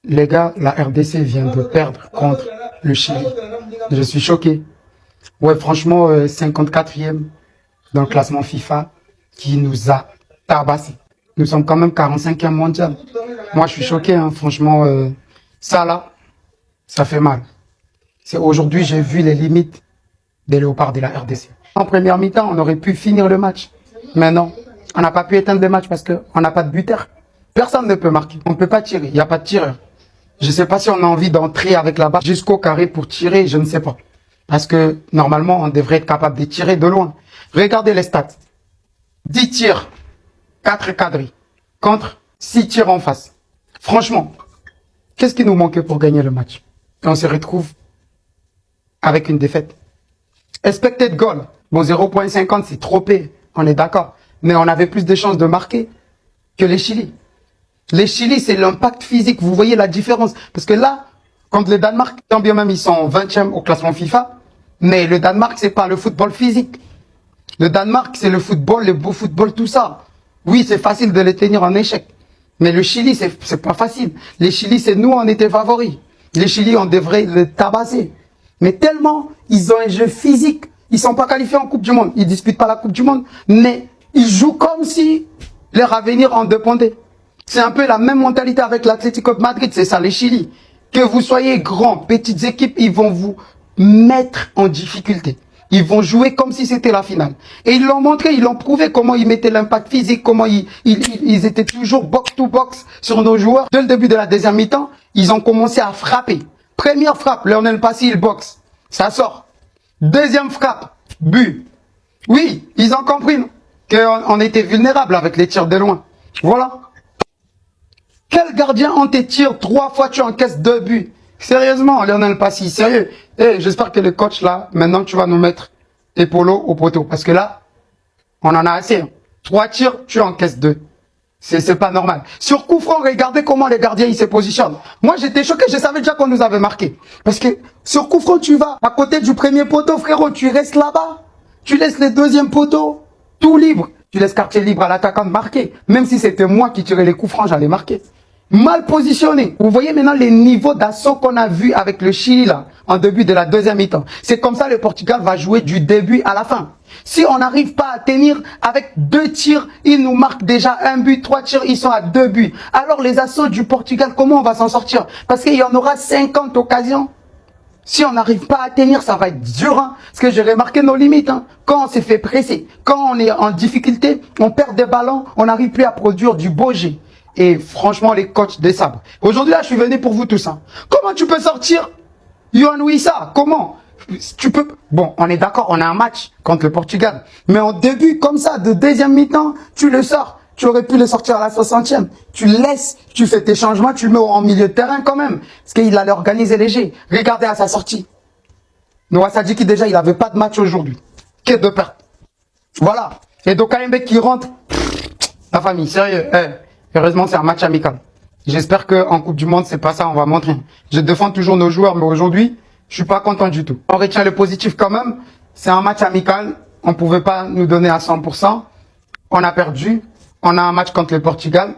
Les gars, la RDC vient de perdre contre le Chili. Je suis choqué. Ouais, franchement, 54e dans le classement FIFA qui nous a tabassé. Nous sommes quand même 45e mondial. Moi, je suis choqué, hein. Franchement, ça là, ça fait mal. C'est aujourd'hui, j'ai vu les limites des léopards de la RDC. En première mi-temps, on aurait pu finir le match. Mais non, on n'a pas pu éteindre le match parce qu'on n'a pas de buteur. Personne ne peut marquer. On ne peut pas tirer. Il n'y a pas de tireur. Je ne sais pas si on a envie d'entrer avec la balle jusqu'au carré pour tirer. Je ne sais pas. Parce que normalement, on devrait être capable de tirer de loin. Regardez les stats. 10 tirs, 4 cadrés. Contre 6 tirs en face. Franchement, qu'est-ce qui nous manquait pour gagner le match? Et on se retrouve avec une défaite. Expected goal. Bon, 0.50, c'est trop peu. On est d'accord. Mais on avait plus de chances de marquer que les Chili. Les Chili, c'est l'impact physique. Vous voyez la différence. Parce que là, contre le Danemark, tant bien même ils sont 20e au classement FIFA, mais le Danemark, c'est pas le football physique. Le Danemark, c'est le football, le beau football, tout ça. Oui, c'est facile de les tenir en échec. Mais le Chili, c'est pas facile. Les Chili, c'est nous, on était favoris. Les Chili, on devrait le tabasser. Mais tellement, ils ont un jeu physique. Ils sont pas qualifiés en Coupe du Monde. Ils disputent pas la Coupe du Monde. Mais ils jouent comme si leur avenir en dépendait. C'est un peu la même mentalité avec l'Atlético de Madrid. C'est ça, les Chili. Que vous soyez grands, petites équipes, ils vont vous mettre en difficulté. Ils vont jouer comme si c'était la finale. Et ils l'ont montré, ils l'ont prouvé comment ils mettaient l'impact physique, comment ils étaient toujours box-to-box sur nos joueurs. Dès le début de la deuxième mi-temps, ils ont commencé à frapper. Première frappe, Lionel Messi, il boxe. Ça sort. Deuxième frappe, but. Oui, ils ont compris qu'on était vulnérable avec les tirs de loin. Voilà. Quel gardien on te tire 3 fois, tu encaisses 2 buts? Sérieusement, Lionel Messi, sérieux. Eh, j'espère que le coach là, maintenant tu vas nous mettre tes polos au poteau. Parce que là, on en a assez. 3 tirs, tu encaisses 2. C'est pas normal. Sur coup franc, regardez comment les gardiens ils se positionnent. Moi j'étais choqué, je savais déjà qu'on nous avait marqué. Parce que sur coup franc, tu vas à côté du premier poteau, frérot, tu restes là-bas. Tu laisses les deuxièmes poteaux tout libre. Tu laisses quartier libre à l'attaquant de marquer. Même si c'était moi qui tirais les coups francs, j'allais marquer. Mal positionné. Vous voyez maintenant les niveaux d'assaut qu'on a vu avec le Chili là, en début de la deuxième mi-temps. C'est comme ça le Portugal va jouer du début à la fin. Si on n'arrive pas à tenir avec 2 tirs, ils nous marquent déjà 1 but, 3 tirs, ils sont à 2 buts. Alors les assauts du Portugal, comment on va s'en sortir? Parce qu'il y en aura 50 occasions. Si on n'arrive pas à tenir, ça va être dur. Hein, parce que j'ai remarqué nos limites. Hein. Quand on s'est fait presser, quand on est en difficulté, on perd des ballons, on n'arrive plus à produire du beau jeu. Et franchement, les coachs des sabres. Aujourd'hui, là, je suis venu pour vous tous. Hein. Comment tu peux sortir Yohan Wissa? Comment tu peux... Bon, on est d'accord, on a un match contre le Portugal. Mais en début, comme ça, de deuxième mi-temps, tu le sors. Tu aurais pu le sortir à la 60e. Tu le laisses, tu fais tes changements, tu le mets en milieu de terrain quand même. Parce qu'il allait organiser les jeux. Regardez à sa sortie. Noah Sadiki, déjà, il n'avait pas de match aujourd'hui. Que de perte. Voilà. Et donc, un mec qui rentre... La famille, sérieux. Heureusement, c'est un match amical. J'espère qu'en Coupe du Monde, c'est pas ça, on va montrer. Je défends toujours nos joueurs, mais aujourd'hui, je suis pas content du tout. On retient le positif quand même. C'est un match amical. On pouvait pas nous donner à 100%. On a perdu. On a un match contre le Portugal.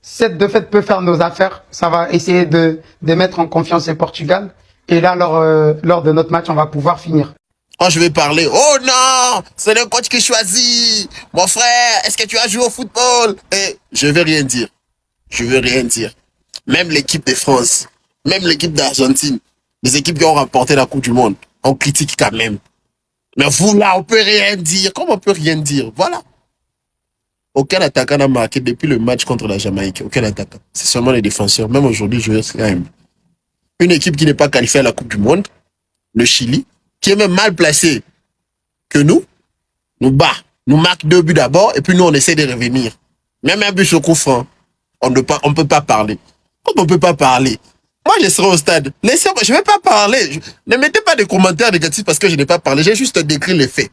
Cette défaite peut faire nos affaires. Ça va essayer de mettre en confiance le Portugal. Et là, lors de notre match, on va pouvoir finir. Quand je vais parler, oh non, c'est le coach qui choisit. Mon frère, est-ce que tu as joué au football? Et je vais rien dire. Je veux rien dire. Même l'équipe de France, même l'équipe d'Argentine, les équipes qui ont remporté la Coupe du Monde, on critique quand même. Mais vous là, on peut rien dire. Comment on peut rien dire? Voilà. Aucun attaquant n'a marqué depuis le match contre la Jamaïque. Aucun attaquant. C'est seulement les défenseurs. Même aujourd'hui, je reste quand même. Une équipe qui n'est pas qualifiée à la Coupe du Monde, le Chili, qui est même mal placé que nous bat, nous marque 2 buts d'abord, et puis nous, on essaie de revenir. Même un but sur coup franc, on ne peut pas parler. Comme on ne peut pas parler? Moi, je serai au stade. Laissez-moi, je ne vais pas parler. Ne mettez pas de commentaires négatifs parce que je n'ai pas parlé. J'ai juste décrit les faits.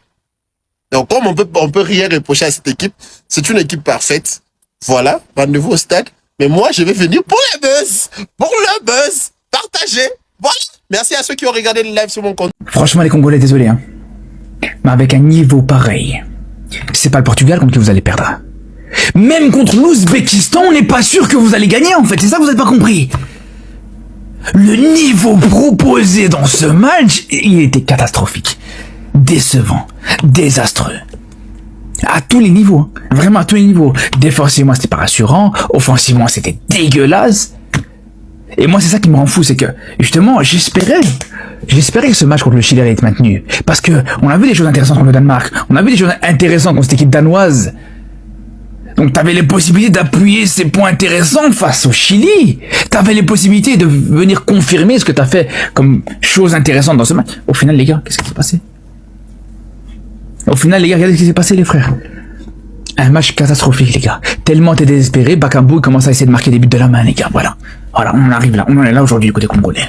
Donc, comme on peut rien reprocher à cette équipe, c'est une équipe parfaite. Voilà, rendez-vous au stade. Mais moi, je vais venir pour le buzz. Pour le buzz. Partagez. Voilà. Merci à ceux qui ont regardé le live sur mon compte. Franchement, les Congolais, désolé. Hein. Mais avec un niveau pareil, c'est pas le Portugal contre qui vous allez perdre. Même contre l'Ouzbékistan, on n'est pas sûr que vous allez gagner, en fait. C'est ça que vous n'avez pas compris. Le niveau proposé dans ce match, il était catastrophique. Décevant. Désastreux. À tous les niveaux. Hein. Vraiment à tous les niveaux. Défensivement, c'était pas rassurant. Offensivement, c'était dégueulasse. Et moi, c'est ça qui me rend fou, c'est que, justement, j'espérais que ce match contre le Chili allait être maintenu. Parce que, on a vu des choses intéressantes contre le Danemark. On a vu des choses intéressantes contre cette équipe danoise. Donc, t'avais les possibilités d'appuyer ces points intéressants face au Chili. T'avais les possibilités de venir confirmer ce que t'as fait comme chose intéressante dans ce match. Au final, les gars, qu'est-ce qui s'est passé? Au final, les gars, regardez ce qui s'est passé, les frères. Un match catastrophique, les gars. Tellement t'es désespéré, Bakambu commence à essayer de marquer des buts de la main, les gars. Voilà, on arrive là. On en est là aujourd'hui du côté congolais.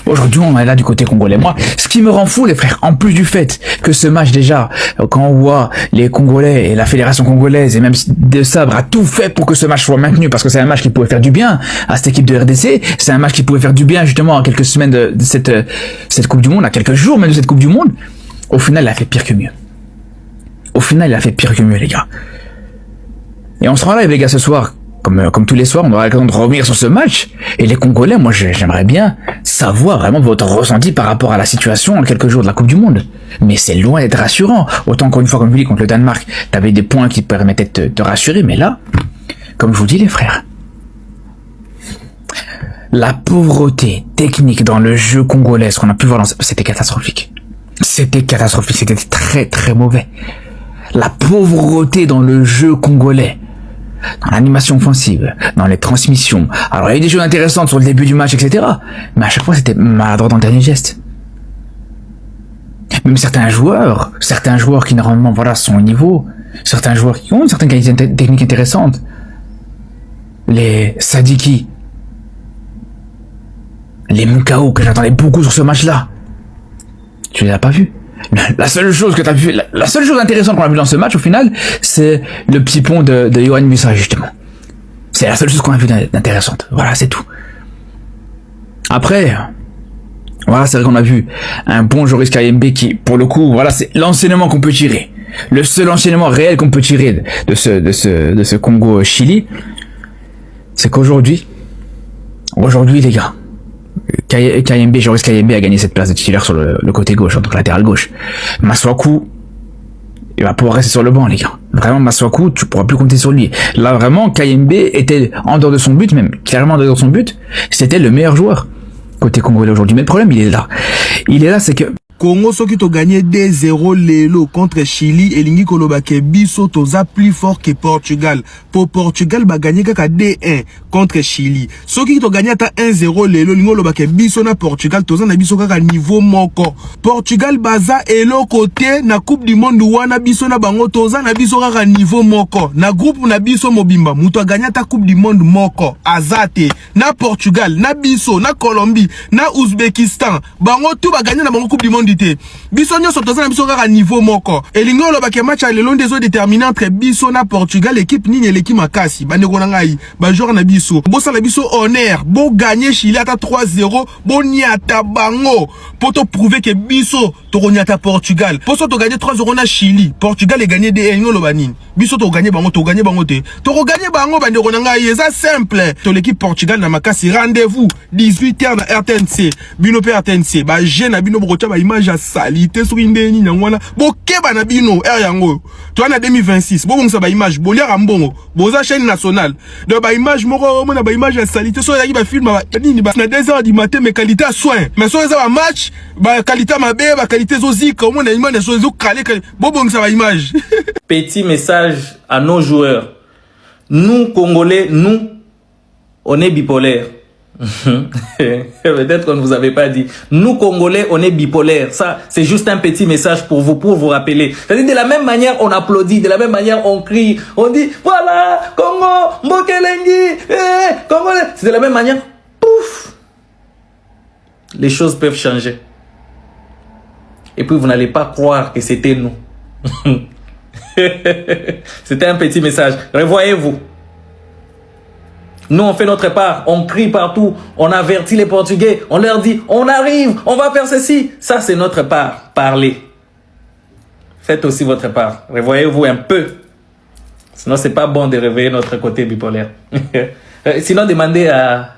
Aujourd'hui, on est là du côté congolais. Moi, ce qui me rend fou, les frères, en plus du fait que ce match, déjà, quand on voit les Congolais et la fédération congolaise et même De Sabre a tout fait pour que ce match soit maintenu, parce que c'est un match qui pouvait faire du bien à cette équipe de RDC, c'est un match qui pouvait faire du bien, justement, à quelques semaines de cette Coupe du Monde, à quelques jours même de cette Coupe du Monde. Au final, il a fait pire que mieux. Au final, il a fait pire que mieux, les gars. Et on sera là, les gars, ce soir. Comme tous les soirs, on aura l'occasion de revenir sur ce match. Et les Congolais, moi, j'aimerais bien savoir vraiment votre ressenti par rapport à la situation en quelques jours de la Coupe du Monde. Mais c'est loin d'être rassurant. Autant, encore une fois, comme je vous dis, contre le Danemark, t'avais des points qui permettaient de te rassurer. Mais là, comme je vous dis, les frères, la pauvreté technique dans le jeu congolais, ce qu'on a pu voir, c'était catastrophique. C'était catastrophique. C'était très, très mauvais. La pauvreté dans le jeu congolais. Dans l'animation offensive, dans les transmissions. Alors, il y a eu des choses intéressantes sur le début du match, etc. Mais à chaque fois, c'était maladroit dans le dernier geste. Même certains joueurs qui normalement, voilà, sont au niveau, certains joueurs qui ont une certaine qualité technique intéressante. Les Sadiki, les Mukao, que j'attendais beaucoup sur ce match-là. Tu les as pas vus. La seule chose que t'as vu, la seule chose intéressante qu'on a vu dans ce match, au final, c'est le petit pont de Yoann Wissa, justement. C'est la seule chose qu'on a vu d'intéressante. Voilà, c'est tout. Après, voilà, c'est vrai qu'on a vu un bon Joris Kayembe qui, pour le coup, voilà, c'est l'enseignement qu'on peut tirer. Le seul enseignement réel qu'on peut tirer de ce Congo-Chili, c'est qu'aujourd'hui, les gars, Joris Kayembe a gagné cette place de titulaire sur le côté gauche, en tant que latéral gauche. Masuaku, il va pouvoir rester sur le banc, les gars. Vraiment, Masuaku, tu pourras plus compter sur lui. Là, vraiment, Kayembe était en dehors de son but, même clairement en dehors de son but. C'était le meilleur joueur côté congolais aujourd'hui. Mais le problème, il est là, c'est que Congo soki to gagné 2-0 lelo contre Chili elingi koloba ke biso toza plus fort que Portugal. Pour Portugal ba gagné kaka 2-1 contre Chili. Soki to gagné ta 1-0 lelo lingo loba ke biso na Portugal toza na biso kaka niveau moko. Portugal baza elo côté na Coupe du Monde wana biso na bango toza na biso kaka niveau moko. Na groupe na biso mobimba muto gagné ta Coupe du Monde moko. Azate na Portugal, na biso, na Colombie, na Ouzbékistan. Bango tout ba gagné na bango Coupe du Monde. Biso nyonso toza na biso kaka niveau moko. Elingi oloba ke match lelo ndezo déterminé entre biso na Portugal, équipe nini l'équipe makasi. Bandeko na ngai, ba joueur na biso. Bosa la biso honneur, bo gagner Chili ata 3-0, bo niata bango. Poto prouver que biso to niata Portugal. Poso to gagner 3-0 na Chili. Portugal est gagné de elingi oloba nini. Biso to gagner bango te. To gagner bango bandeko na ngai, eza simple. To l'équipe Portugal na makasi rendez-vous 18h na RTNC. Bino pe RTNC, ba jeune na bino bokotia ba image ja salité sur une déni n'angwana bokeba na bino yango toi na 2026 bon ça ba image bolia mbongo boza chaîne nationale de ba image moko mona ba image ya salité so yaki ba film ba nini ba na 2h du matin mais qualité à soin mais so za ba match ba qualité mabe ba qualité zozika au mona image so zo calé bon ça ba image. Petit message à nos joueurs, nous Congolais, nous on est bipolaire. Peut-être qu'on ne vous avait pas dit. Nous Congolais, on est bipolaire. Ça, c'est juste un petit message pour vous rappeler. C'est-à-dire de la même manière on applaudit, de la même manière on crie, on dit voilà Congo, Mbokelengi, Congo. C'est de la même manière, pouf, les choses peuvent changer. Et puis vous n'allez pas croire que c'était nous. C'était un petit message. Revoyez-vous. Nous, on fait notre part, on crie partout, on avertit les Portugais, on leur dit, on arrive, on va faire ceci. Ça, c'est notre part. Parlez. Faites aussi votre part. Revoyez-vous un peu. Sinon, c'est pas bon de réveiller notre côté bipolaire. Sinon, demandez à